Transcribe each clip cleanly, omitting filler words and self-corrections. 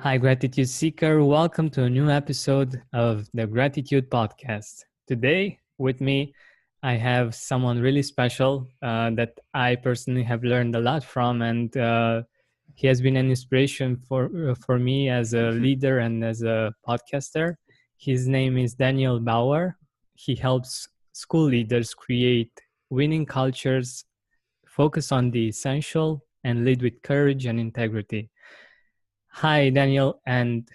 Hi, Gratitude Seeker. Welcome to a new episode of the Gratitude Podcast. Today, with me, I have someone really special that I personally have learned a lot from, and he has been an inspiration for me as a leader and as a podcaster. His name is Daniel Bauer. He helps school leaders create winning cultures, focus on the essential, and lead with courage and integrity. Hi, Daniel, and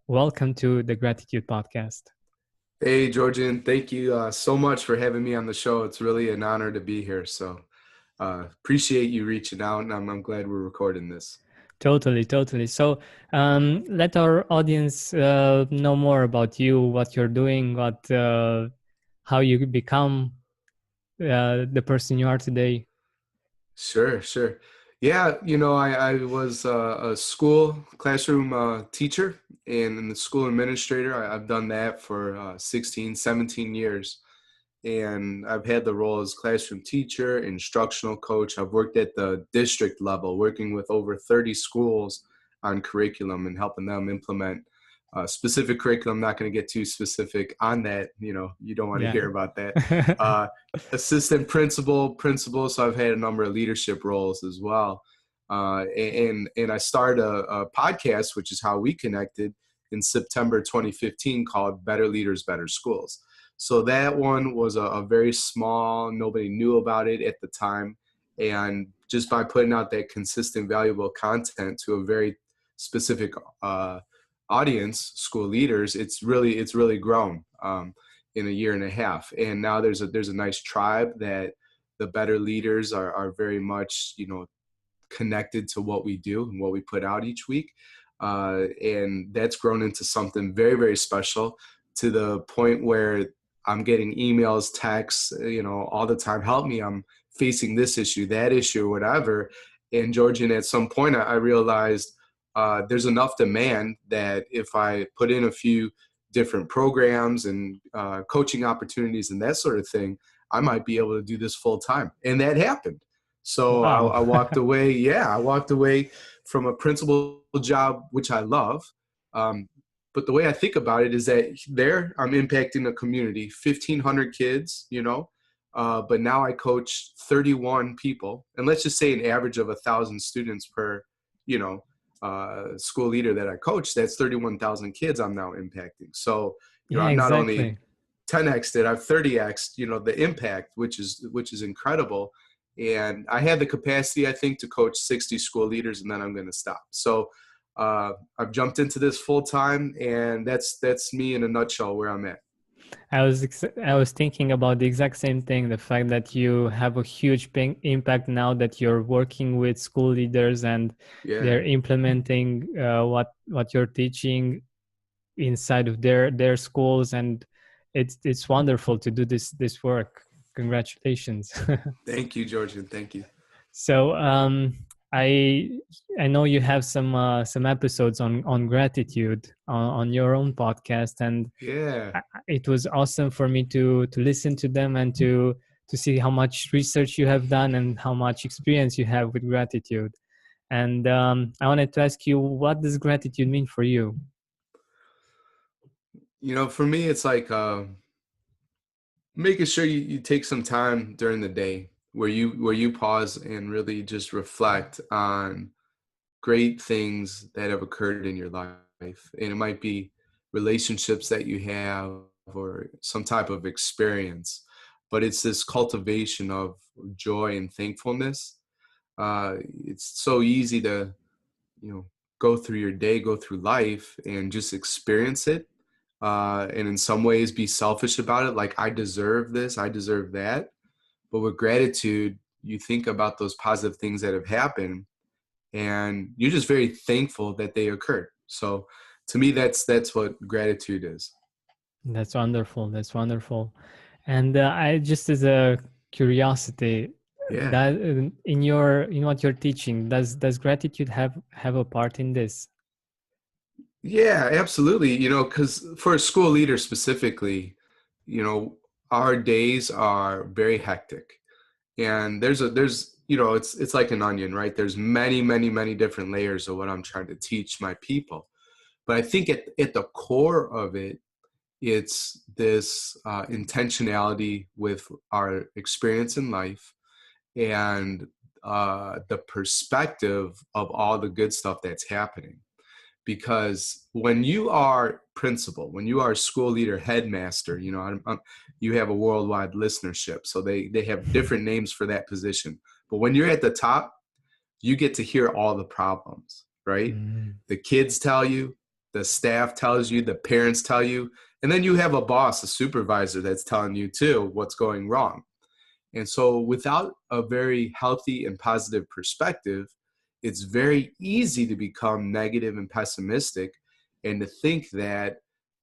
welcome to the Gratitude Podcast. Hey, Georgian, thank you so much for having me on the show. It's really an honor to be here. So appreciate you reaching out, and I'm glad we're recording this. Totally. So let our audience know more about you, what you're doing, how you become the person you are today. Sure. Yeah, I was a school classroom teacher and the school administrator. I've done that for 16, 17 years. And I've had the role as classroom teacher, instructional coach. I've worked at the district level, working with over 30 schools on curriculum and helping them implement specific curriculum. I'm not going to get too specific on that. You don't want to hear about that. Assistant principal. So I've had a number of leadership roles as well. And I started a podcast, which is how we connected in September 2015, called Better Leaders, Better Schools. So that one was a very small, nobody knew about it at the time. And just by putting out that consistent, valuable content to a very specific audience, school leaders, it's really grown in a year and a half. And now there's a nice tribe that the better leaders are very much, connected to what we do and what we put out each week. And that's grown into something very, very special, to the point where I'm getting emails, texts, all the time. Help me, I'm facing this issue, that issue, or whatever. And Georgian, at some point, I realized there's enough demand that if I put in a few different programs and coaching opportunities and that sort of thing, I might be able to do this full time. And that happened. So Wow. I walked away. Yeah, I walked away from a principal job, which I love. But the way I think about it is that there I'm impacting a community, 1,500 kids, but now I coach 31 people. And let's just say an average of 1,000 students per, school leader that I coach. That's 31,000 kids I'm now impacting. So, Yeah, I'm not only exactly. 10x'd it, I've 30x'd, the impact, which is incredible. And I have the capacity, I think, to coach 60 school leaders, and then I'm going to stop. So I've jumped into this full time, and that's me in a nutshell where I'm at. I was thinking about the exact same thing, the fact that you have a huge impact now that you're working with school leaders and Yeah. they're implementing what you're teaching inside of their schools, and it's wonderful to do this work. Congratulations. Thank you, Georgian. Thank you. So I I know you have some episodes on gratitude on your own podcast, and Yeah. it was awesome for me to listen to them and to see how much research you have done and how much experience you have with gratitude. And I wanted to ask you, what does gratitude mean for you? For me, it's like making sure you take some time during the day where you pause and really just reflect on great things that have occurred in your life. And it might be relationships that you have or some type of experience, but it's this cultivation of joy and thankfulness. It's so easy to, you know, go through your day, go through life and just experience it. And in some ways be selfish about it. Like, I deserve this, I deserve that. But with gratitude, you think about those positive things that have happened and you're just very thankful that they occurred. So to me, that's what gratitude is. That's wonderful. That's wonderful. And I just, as a curiosity, Yeah. that in what you're teaching, does gratitude have a part in this? Yeah, absolutely. Because for a school leader specifically, you know, our days are very hectic. And it's like an onion, right? There's many, many, many different layers of what I'm trying to teach my people. But I think at the core of it, it's this intentionality with our experience in life and the perspective of all the good stuff that's happening. Because when you are principal, when you are school leader, headmaster, you have a worldwide listenership. So they have different names for that position. But when you're at the top, you get to hear all the problems, right? Mm. The kids tell you, the staff tells you, the parents tell you, and then you have a boss, a supervisor that's telling you too what's going wrong. And so without a very healthy and positive perspective, it's very easy to become negative and pessimistic and to think that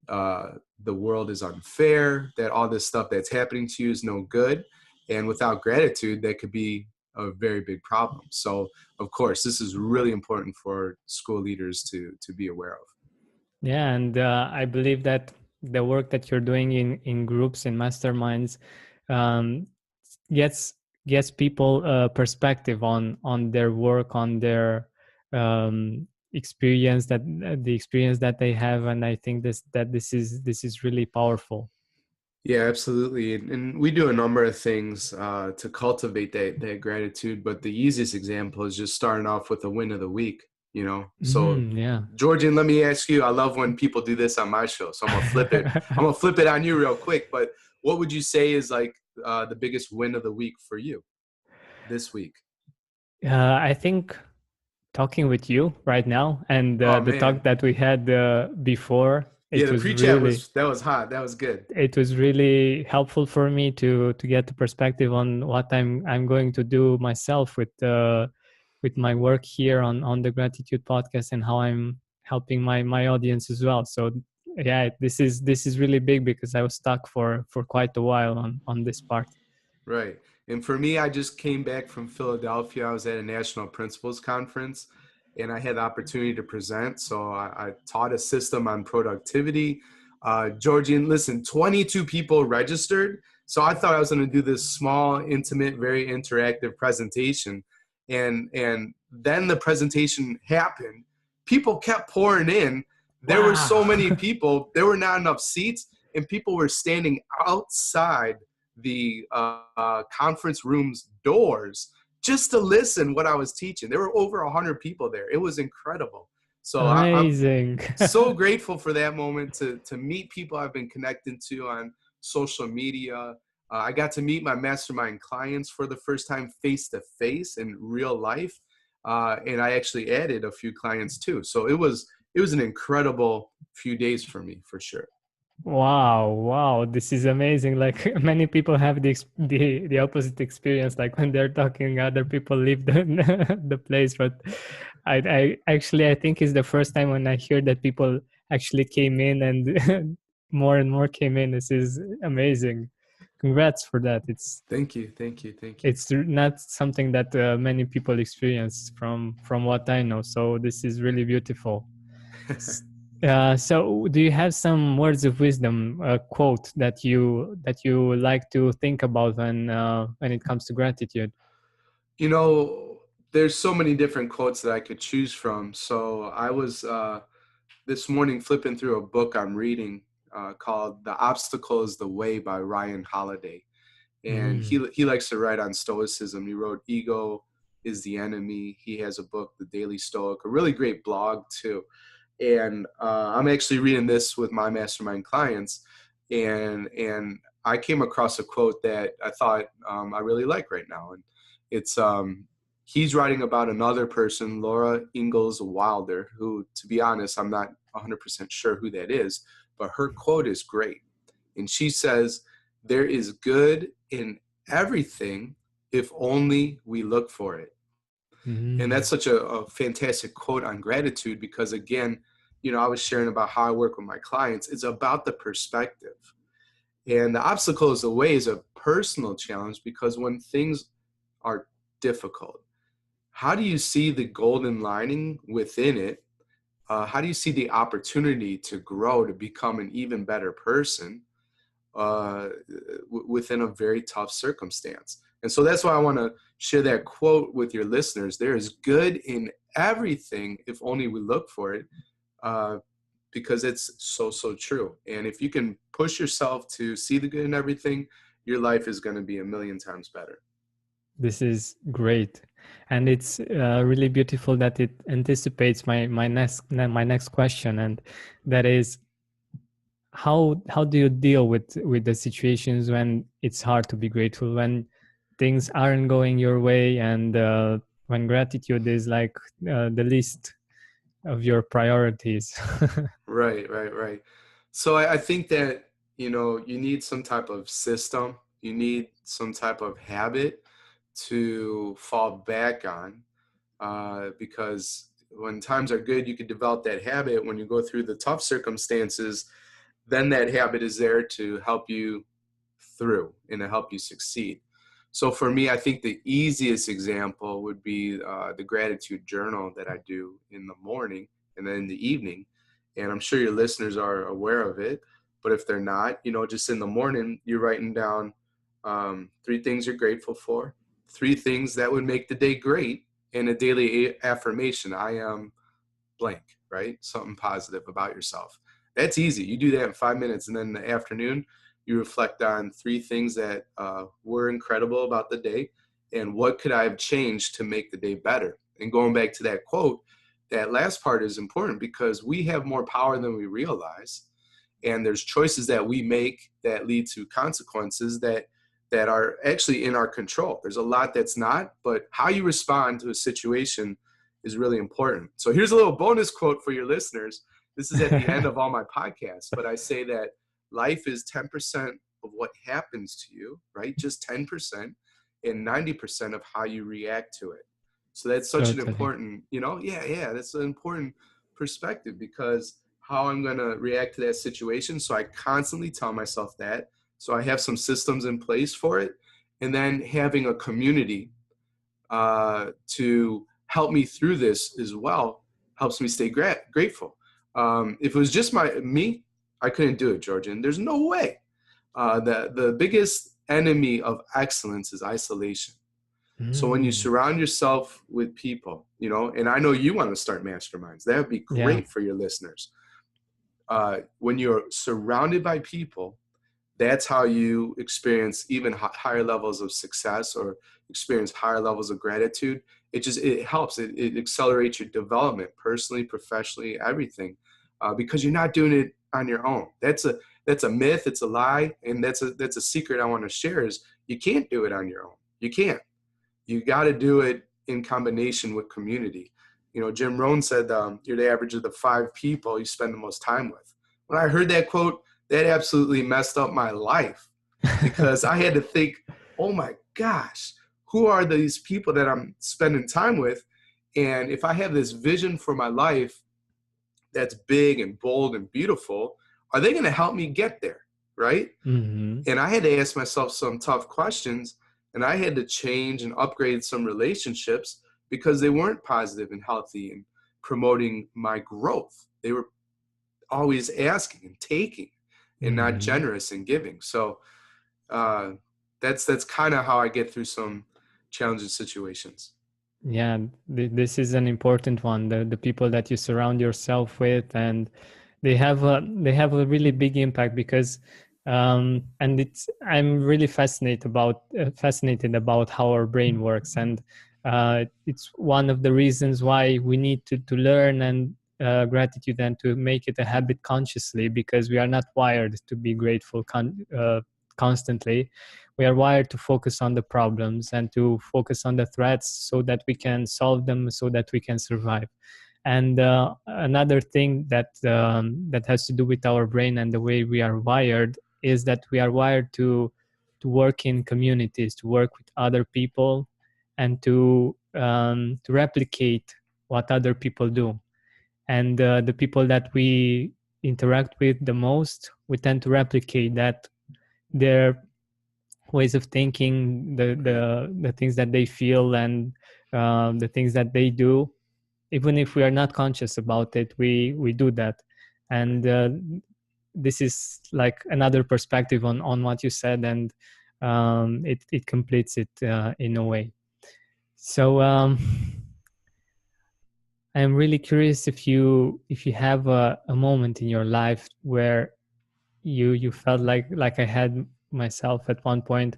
the world is unfair, that all this stuff that's happening to you is no good. And without gratitude, that could be a very big problem. So, of course, this is really important for school leaders to be aware of. Yeah, and I believe that the work that you're doing in groups and masterminds um, gets gets people perspective on their work, on their experience, that the experience that they have, and I think this is really powerful. Yeah, absolutely. And we do a number of things to cultivate that gratitude. But the easiest example is just starting off with a win of the week. So, Yeah. Georgian, let me ask you, I love when people do this on my show. So I'm gonna flip it. I'm gonna flip it on you real quick. But what would you say is like the biggest win of the week for you this week? I think talking with you right now, and Oh the talk man. that we had before, Yeah, it the was pre-chat really was hot. That was good. helpful for me to get the perspective on what I'm going to do myself with my work here on the Gratitude Podcast, and how I'm helping my audience as well. So yeah, this is really big, because I was stuck for quite a while on this part. Right. And for me, I just came back from Philadelphia. I was at a national principals conference and I had the opportunity to present. So I taught a system on productivity. Georgian, listen, 22 people registered. So I thought I was going to do this small, intimate, very interactive presentation. And then the presentation happened. People kept pouring in. There were so Wow. many people, there were not enough seats, and people were standing outside the conference room's doors just to listen what I was teaching. There were over 100 people there. It was incredible. So I'm Amazing. so grateful for that moment to meet people I've been connected to on social media. I got to meet my mastermind clients for the first time face to face in real life, and I actually added a few clients too. So it was an incredible few days for me for sure. Wow, this is amazing. Like many people have the opposite experience. Like when they're talking, other people leave the the place. But I think it's the first time when I hear that people actually came in, and more and more came in. This is amazing. Congrats for that. Thank you, thank you, thank you. It's not something that many people experience, from what I know. So this is really beautiful. So do you have some words of wisdom, a quote that you like to think about when it comes to gratitude? You know, there's so many different quotes that I could choose from. So I was this morning flipping through a book I'm reading called "The Obstacle Is the Way" by Ryan Holiday, and Mm. he likes to write on Stoicism. He wrote "Ego is the Enemy." He has a book, "The Daily Stoic," a really great blog too. And I'm actually reading this with my mastermind clients, and I came across a quote that I thought I really like right now, and it's he's writing about another person, Laura Ingalls Wilder, who, to be honest, I'm not 100% sure who that is, but her quote is great, and she says, "There is good in everything if only we look for it." And that's Mm. such a fantastic quote on gratitude because, again, I was sharing about how I work with my clients. It's about the perspective. And the obstacle is the way is a personal challenge because when things are difficult, how do you see the golden lining within it? How do you see the opportunity to grow, to become an even better person uh, within a very tough circumstance? And so that's why I want to share that quote with your listeners. There is good in everything if only we look for it. Uh, because it's so, so true. And if you can push yourself to see the good in everything, your life is going to be a million times better. This is great, and it's really beautiful that it anticipates my next question, and that is, how do you deal with the situations when it's hard to be grateful, when things aren't going your way, and when gratitude is like the least of your priorities? Right, right, right. So I think that, you need some type of system, you need some type of habit to fall back on, because when times are good, you can develop that habit. When you go through the tough circumstances, then that habit is there to help you through and to help you succeed. So for me, I think the easiest example would be the gratitude journal that I do in the morning and then in the evening. And I'm sure your listeners are aware of it. But if they're not, just in the morning, you're writing down three things you're grateful for, three things that would make the day great, and a daily affirmation. I am blank, right? Something positive about yourself. That's easy. You do that in 5 minutes. And then in the afternoon, you reflect on three things that were incredible about the day and what could I have changed to make the day better. And going back to that quote, that last part is important because we have more power than we realize. And there's choices that we make that lead to consequences that are actually in our control. There's a lot that's not, but how you respond to a situation is really important. So here's a little bonus quote for your listeners. This is at the end of all my podcasts, but I say that life is 10% of what happens to you, right? Just 10%, and 90% of how you react to it. So that's such an Totally. important, yeah, that's an important perspective because how I'm going to react to that situation. So I constantly tell myself that. So I have some systems in place for it. And then having a community to help me through this as well helps me stay grateful. If it was just me, I couldn't do it, Georgian. There's no way. The biggest enemy of excellence is isolation. So when you Mm, surround yourself with people, and I know you want to start masterminds, that would be yeah. great for your listeners. When you're surrounded by people, that's how you experience even higher levels of success or experience higher levels of gratitude. It helps. It accelerates your development personally, professionally, everything, because you're not doing it on your own. That's a myth. It's a lie, and that's a secret I want to share. Is you can't do it on your own. You can't. You got to do it in combination with community. Jim Rohn said, "You're the average of the 5 people you spend the most time with." When I heard that quote, that absolutely messed up my life because I had to think, oh my gosh, who are these people that I'm spending time with? And if I have this vision for my life that's big and bold and beautiful, are they going to help me get there? Right. Hmm. And I had to ask myself some tough questions, and I had to change and upgrade some relationships because they weren't positive and healthy and promoting my growth. They were always asking and taking and not Hmm. generous and giving. So uh, that's kind of how I get through some challenging situations. Yeah, this is an important one. The people that you surround yourself with, and they have a really big impact because and it's I'm really fascinated about how our brain works, and it's one of the reasons why we need to learn and gratitude and to make it a habit consciously, because we are not wired to be grateful constantly. We are wired to focus on the problems and to focus on the threats so that we can solve them, so that we can survive. And another thing that has to do with our brain and the way we are wired is that we are wired to work in communities, to work with other people, and to replicate what other people do. And the people that we interact with the most, we tend to replicate that, their ways of thinking, the Right, the things that they feel, and the things that they do. Even if we are not conscious about it, we do that. right. And this is like another perspective on what you said, and it completes it in a way. So I'm really curious if you have a moment in your life where you felt like I had myself at one point,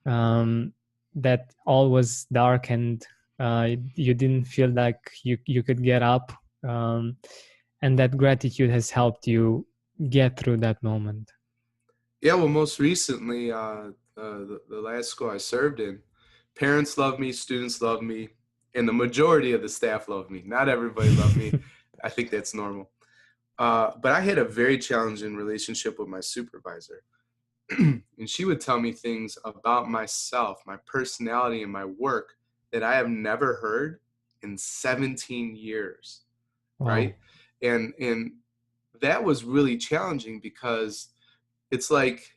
um, that all was dark and you didn't feel like you could get up, um, and that gratitude has helped you get through that moment. Yeah, well, most recently, the last school I served in, parents love me, students love me, and the majority of the staff love me. Not everybody loved me. I think that's normal. But I had a very challenging relationship with my supervisor. And she would tell me things about myself, my personality, and my work that I have never heard in 17 years, Wow. right? And that was really challenging because it's like,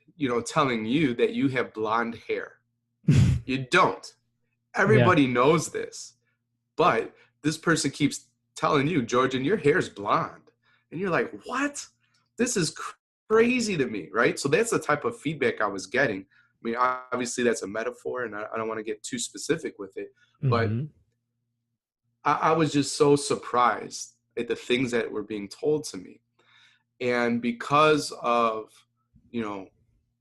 telling you that you have blonde hair. You don't. Yeah. Everybody knows this, but this person keeps telling you, Georgian, your hair's blonde. And you're like, what? This is crazy to me, right? So that's the type of feedback I was getting. I mean, obviously that's a metaphor, and I don't want to get too specific with it, but Hmm. I was just so surprised at the things that were being told to me. And because of, you know,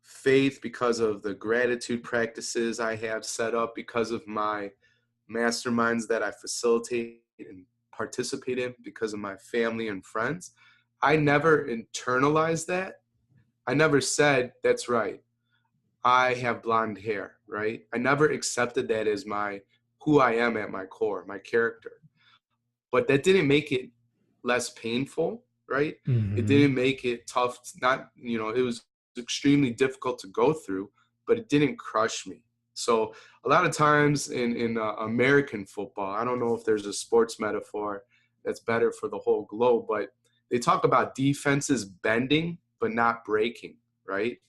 faith, because of the gratitude practices I have set up, because of my masterminds that I facilitate and participate in, because of my family and friends, I never internalized that. I never said, that's right, I have blonde hair, right? I never accepted that as my who I am at my core, my character. But that didn't make it less painful, right? It Hmm. didn't make it tough. Not, it was extremely difficult to go through, but it didn't crush me. So a lot of times in American football, I don't know if there's a sports metaphor that's better for the whole globe, but they talk about defenses bending but not breaking, right?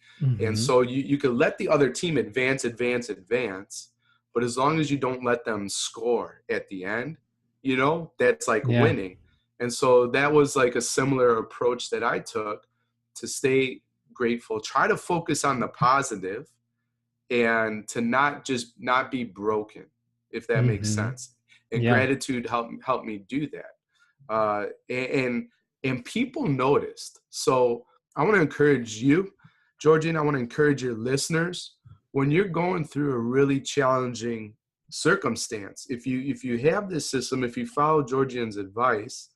And Hmm. so you could let the other team advance, but as long as you don't let them score at the end, that's like Yeah. winning. And so that was like a similar approach that I took to stay grateful, try to focus on the positive, and to not be broken, if that makes Hmm. sense. And Yeah. gratitude helped me do that. And people noticed. So I want to encourage you, Georgian. I want to encourage your listeners, when you're going through a really challenging circumstance, if you have this system, if you follow Georgian's advice,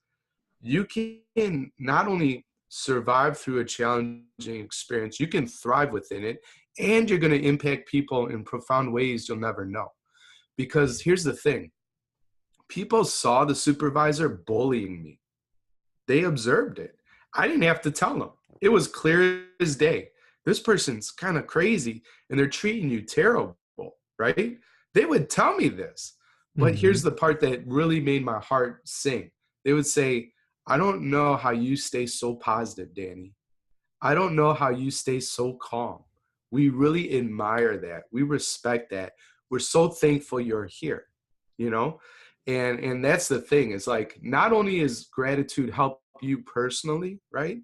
you can not only survive through a challenging experience, you can thrive within it, and you're going to impact people in profound ways you'll never know. Because here's the thing, people saw the supervisor bullying me, they observed it. I didn't have to tell them. It was clear as day. This person's kind of crazy and they're treating you terrible, right? They would tell me this. But here's Hmm. the part that really made my heart sing. They would say, I don't know how you stay so positive, Danny. I don't know how you stay so calm. We really admire that. We respect that. We're so thankful you're here, you know? And that's the thing. Is like, not only is gratitude help you personally, right?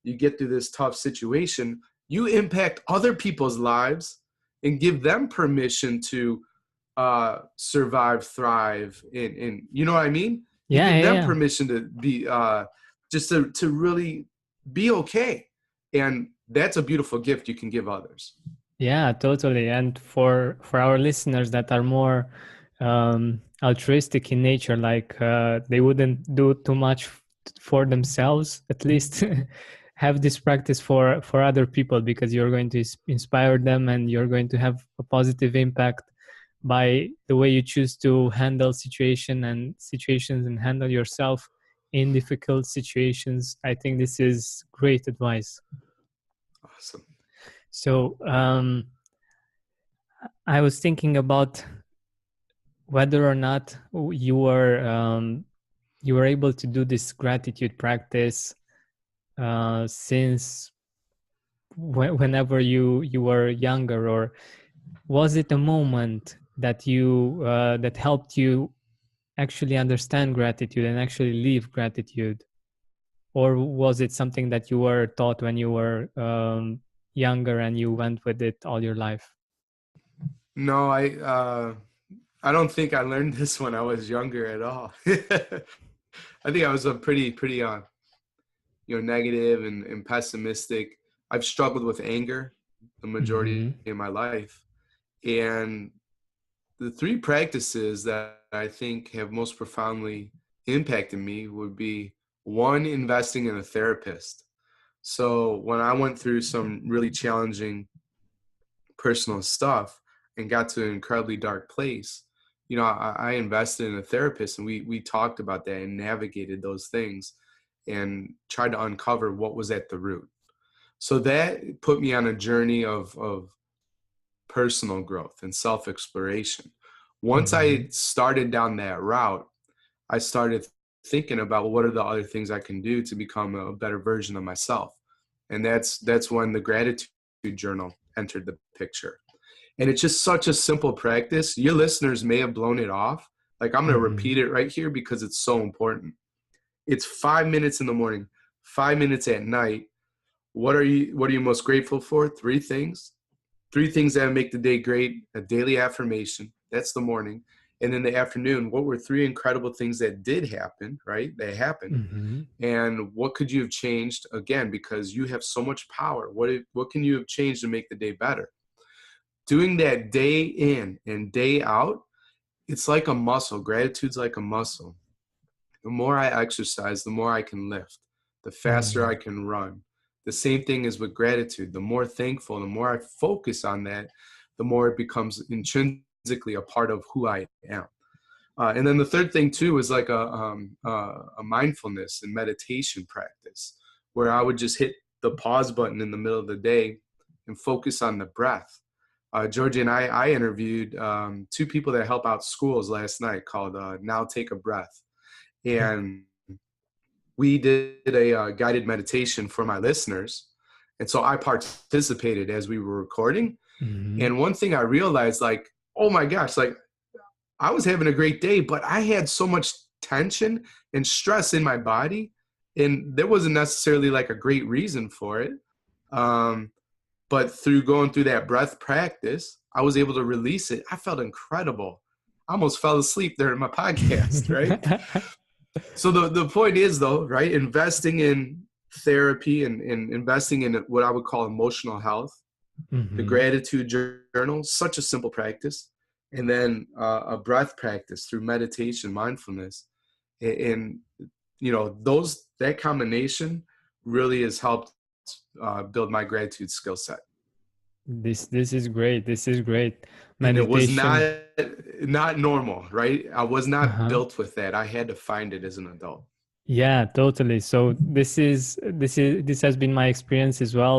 You get through this tough situation, you impact other people's lives and give them permission to survive, thrive, and you know what I mean? You Yeah. give Yeah. them Yeah. permission to be just to really be okay. And that's a beautiful gift you can give others. Yeah, totally. And for our listeners that are more altruistic in nature, like they wouldn't do too much for themselves, at least have this practice for other people, because you're going to inspire them and you're going to have a positive impact by the way you choose to handle situations and handle yourself in difficult situations. I think this is great advice. Awesome. So I was thinking about whether or not you were able to do this gratitude practice since whenever you were younger, or was it a moment that you that helped you actually understand gratitude and actually live gratitude, or was it something that you were taught when you were younger and you went with it all your life? No, I don't think I learned this when I was younger at all. I think I was a pretty negative and pessimistic. I've struggled with anger the majority Mm-hmm. of my life. And the three practices that I think have most profoundly impacted me would be one, investing in a therapist. So when I went through some really challenging personal stuff and got to an incredibly dark place, I invested in a therapist, and we talked about that and navigated those things and tried to uncover what was at the root. So that put me on a journey of personal growth and self-exploration. Once Mm-hmm. I started down that route, I started thinking about, well, what are the other things I can do to become a better version of myself. And that's when the gratitude journal entered the picture. And it's just such a simple practice. Your listeners may have blown it off. Like, I'm going to Mm-hmm. repeat it right here because it's so important. It's 5 minutes in the morning, 5 minutes at night. What are you most grateful for? Three things. Three things that make the day great. A daily affirmation. That's the morning. And in the afternoon, what were three incredible things that did happen, right? They happened. Mm-hmm. And what could you have changed? Again, because you have so much power. What can you have changed to make the day better? Doing that day in and day out, it's like a muscle. Gratitude's like a muscle. The more I exercise, the more I can lift, the faster I can run. The same thing is with gratitude. The more thankful, the more I focus on that, the more it becomes intrinsically a part of who I am. And then the third thing too is like a mindfulness and meditation practice, where I would just hit the pause button in the middle of the day and focus on the breath. Georgie and I interviewed two people that help out schools last night called Now Take a Breath. And we did a guided meditation for my listeners. And so I participated as we were recording. Mm-hmm. And one thing I realized, like, oh my gosh, like, I was having a great day, but I had so much tension and stress in my body. And there wasn't necessarily like a great reason for it. But through going through that breath practice, I was able to release it. I felt incredible. I almost fell asleep during my podcast, right? So the point is, though, right, investing in therapy and investing in what I would call emotional health, the Mm-hmm. gratitude journal, such a simple practice, and then a breath practice through meditation, mindfulness, and that combination really has helped build my gratitude skill set. This is great. This is great. And it was Meditation. not normal, right? I was not Uh-huh. built with that. I had to find it as an adult. Yeah, totally. So this has been my experience as well.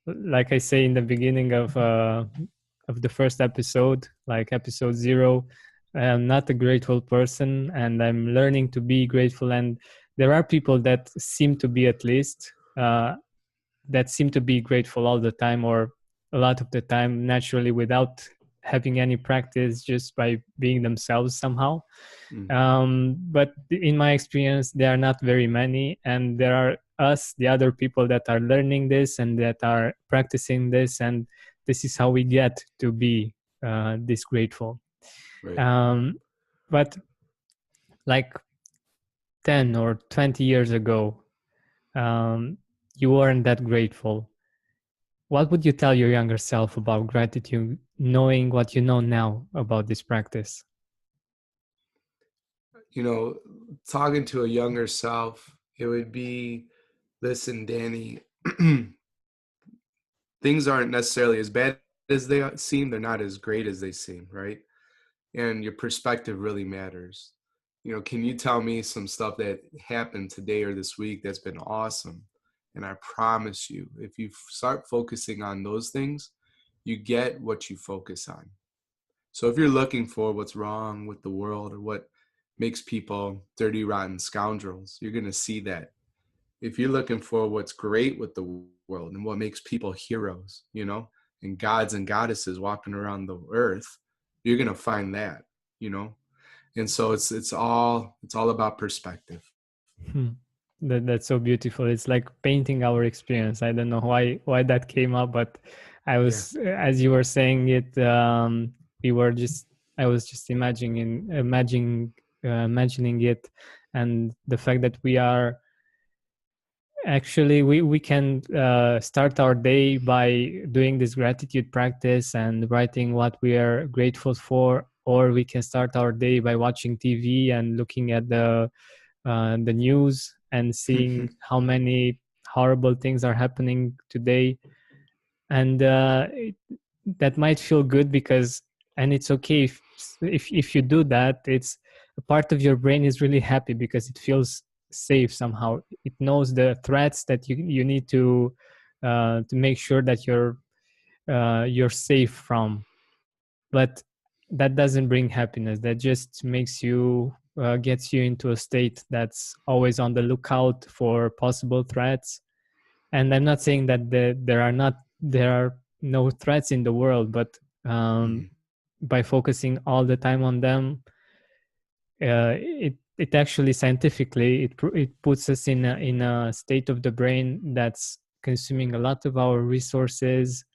Like I say in the beginning of the first episode, like episode 0, I'm not a grateful person, and I'm learning to be grateful. And there are people that seem to be, at least, that seem to be grateful all the time, or a lot of the time, naturally, without having any practice, just by being themselves somehow. Mm, But in my experience, there are not very many, and there are us, the other people, that are learning this and that are practicing this, and this is how we get to be this grateful. right. um, but like 10 or 20 years ago, um, you weren't that grateful. What would you tell your younger self about gratitude, knowing what you know now about this practice? You know, talking to a younger self, it would be, listen, Danny, things aren't necessarily as bad as they seem. They're not as great as they seem, right? And your perspective really matters. Can you tell me some stuff that happened today or this week that's been awesome? And I promise you, if you start focusing on those things, you get what you focus on. So if you're looking for what's wrong with the world or what makes people dirty, rotten scoundrels, you're going to see that. If you're looking for what's great with the world and what makes people heroes, and gods and goddesses walking around the earth, you're going to find that, you know? And so it's all about perspective. Hmm. That's so beautiful. It's like painting our experience. I don't know why that came up, but I Yeah. was, as you were saying it, we were just I was just imagining imagining it, and the fact that we are actually we can start our day by doing this gratitude practice and writing what we are grateful for, or we can start our day by watching TV and looking at the news and seeing how many horrible things are happening today. And that might feel good because, and it's okay if you do that, it's a part of your brain is really happy because it feels safe somehow. It knows the threats that you need to make sure that you're safe from. But that doesn't bring happiness. That just makes you gets you into a state that's always on the lookout for possible threats. And I'm not saying that there are no threats in the world, but by focusing all the time on them, it actually scientifically it puts us in a state of the brain that's consuming a lot of our resources,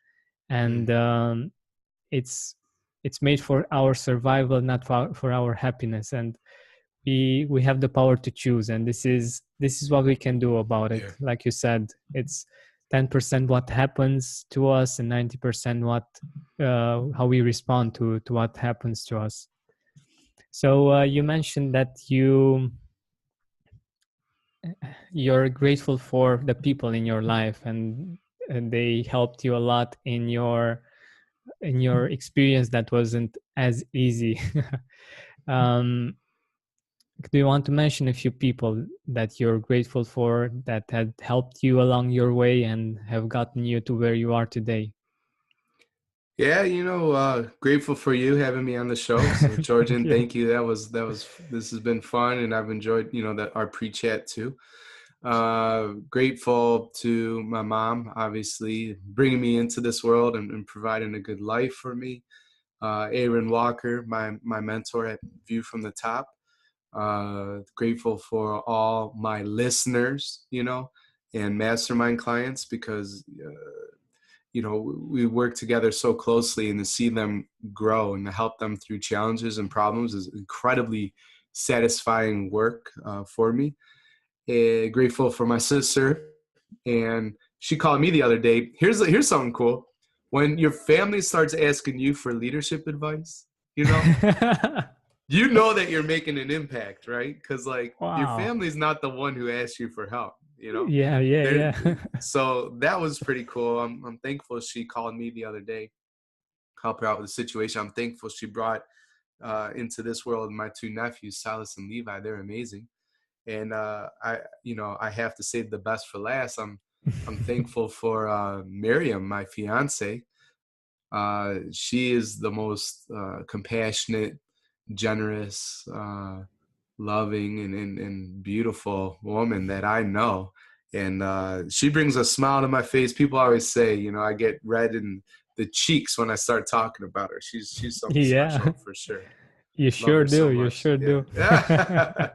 and it's it's made for our survival, not for our happiness. And we have the power to choose, and this is what we can do about it. Yeah. Like you said, it's 10% what happens to us and 90% what how we respond to what happens to us. So you mentioned that you're grateful for the people in your life, and they helped you a lot in your experience that wasn't as easy. um, do you want to mention a few people that you're grateful for that had helped you along your way and have gotten you to where you are today? Yeah, grateful for you having me on the show. So, Thank Georgian, you. thank you. This has been fun, and I've enjoyed, that our pre-chat too. Grateful to my mom, obviously, bringing me into this world and providing a good life for me. Aaron Walker, my mentor at View from the Top. Grateful for all my listeners, and mastermind clients, because we work together so closely, and to see them grow and to help them through challenges and problems is incredibly satisfying work for me. Grateful for my sister, and she called me the other day. Here's something cool. When your family starts asking you for leadership advice, that you're making an impact, right? Because like your Wow. family's not the one who asked you for help. Yeah, yeah, There, yeah. so that was pretty cool. I'm thankful she called me the other day, help her out with the situation. I'm thankful she brought into this world my two nephews, Silas and Levi. They're amazing, and I have to save the best for last. I'm thankful for Miriam, my fiance. She is the most compassionate, generous, loving, and beautiful woman that I know. And she brings a smile to my face. People always say, I get red in the cheeks when I start talking about her. She's something Yeah, special for sure. you Love sure her do. so You much. sure Yeah. do. Yeah.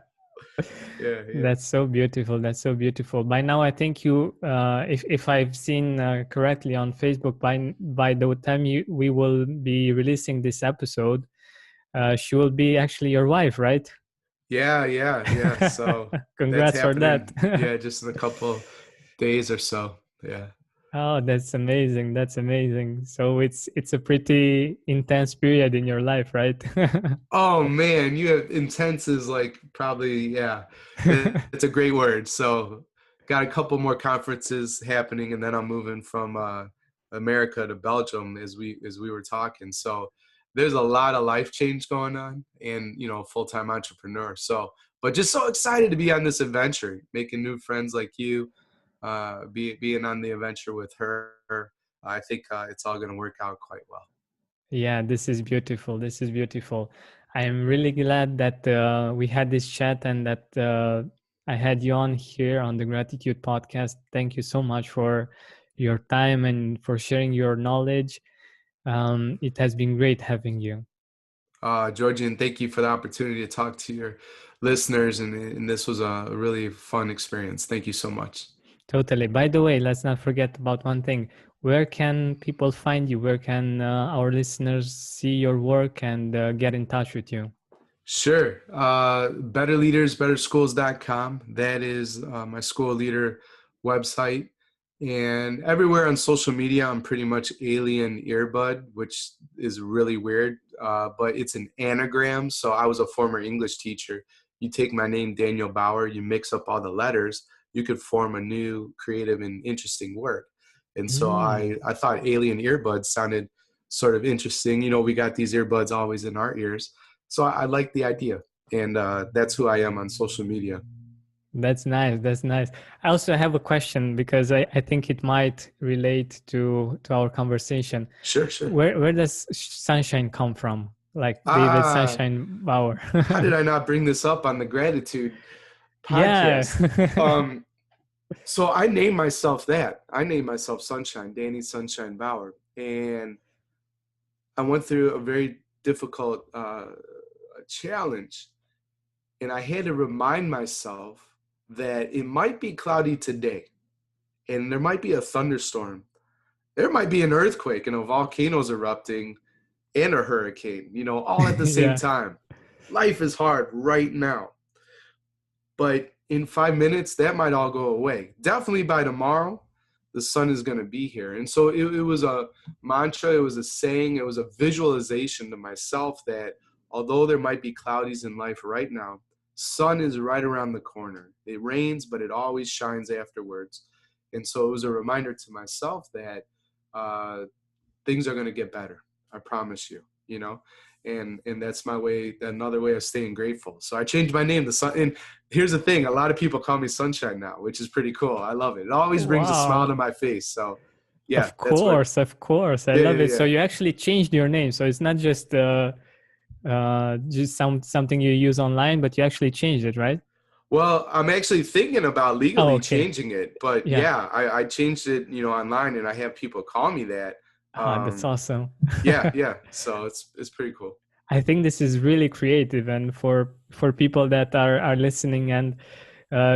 Yeah. Yeah. That's so beautiful. That's so beautiful. By now, I think you, if I've seen correctly on Facebook, by the time we will be releasing this episode, she will be actually your wife, right? Yeah. Yeah. Yeah. So that's Congrats for that. happening. Yeah. Just in a couple days or so. Yeah. Oh, that's amazing. That's amazing. So it's a pretty intense period in your life, right? Oh man, you have intense is like probably, yeah. It's a great word. So got a couple more conferences happening, and then I'm moving from America to Belgium as we were talking. So there's a lot of life change going on, and full-time entrepreneur. So but just so excited to be on this adventure, making new friends like you, being on the adventure with her. I think it's all going to work out quite well. Yeah, this is beautiful. This is beautiful. I am really glad that we had this chat and that I had you on here on the Gratitude Podcast. Thank you so much for your time and for sharing your knowledge. It has been great having you. Georgian, thank you for the opportunity to talk to your listeners, and this was a really fun experience. Thank you so much. Totally. By the way, let's not forget about one thing. Where can people find you? Where can our listeners see your work and get in touch with you? Sure. Betterleadersbetterschools.com. That is my school leader website. And everywhere on social media, I'm pretty much Alien Earbud, which is really weird, but it's an anagram. So I was a former English teacher. You take my name, Daniel Bauer, you mix up all the letters, you could form a new creative and interesting word. And so Mm. I thought Alien Earbud sounded sort of interesting. You know, we got these earbuds always in our ears. So I like the idea, and that's who I am on social media. That's nice. That's nice. I also have a question because I think it might relate to our conversation. Sure, sure. Where does sunshine come from? Like David Ah, Sunshine Bauer. how did I not bring this up on the gratitude Yeah. podcast? Um, so I named myself that. I named myself Sunshine, Danny Sunshine Bauer, and I went through a very difficult challenge, and I had to remind myself that it might be cloudy today, and there might be a thunderstorm. There might be an earthquake and a volcano's erupting and a hurricane, you know, all at the same Yeah. time. Life is hard right now. But in 5 minutes, that might all go away. Definitely by tomorrow, the sun is going to be here. And so it was a mantra, it was a saying, it was a visualization to myself that although there might be cloudies in life right now, sun is right around the corner. It rains, but it always shines afterwards. And so it was a reminder to myself that uh, things are going to get better. I promise you, you know, and that's my way, another way of staying grateful. So I changed my name to Sun. And here's the thing. A lot of people call me Sunshine now, which is pretty cool. I love it. It always brings a smile to Wow. my face. So yeah, Of that's what, course, of course. I yeah, love yeah, it. So yeah. you actually changed your name. So it's not just something you use online, but you actually changed it, right? Well, I'm actually thinking about Oh, legally okay. changing it, but Yeah. yeah, I changed it, you know, online and I have people call me that. Ah, that's awesome. Yeah, yeah. So it's pretty cool. I think this is really creative, and for people that are listening and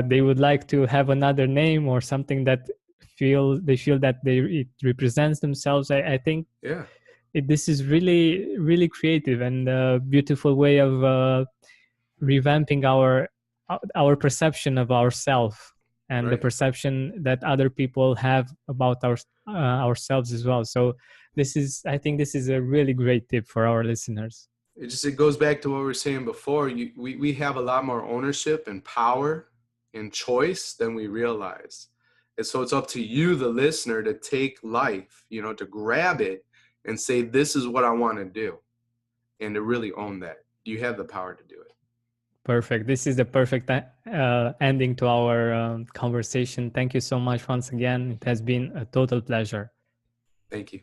they would like to have another name or something that feel that it represents themselves. I think Yeah, this is really creative and a beautiful way of revamping our perception of ourselves and the right. perception that other people have about ourselves as well. So I think this is a really great tip for our listeners. It goes back to what we were saying before. We have a lot more ownership and power and choice than we realize. And so it's up to you, the listener, to take life, you know, to grab it and say, this is what I want to do, and to really own that. You have the power to do it. Perfect. This is the perfect ending to our conversation. Thank you so much once again. It has been a total pleasure. Thank you.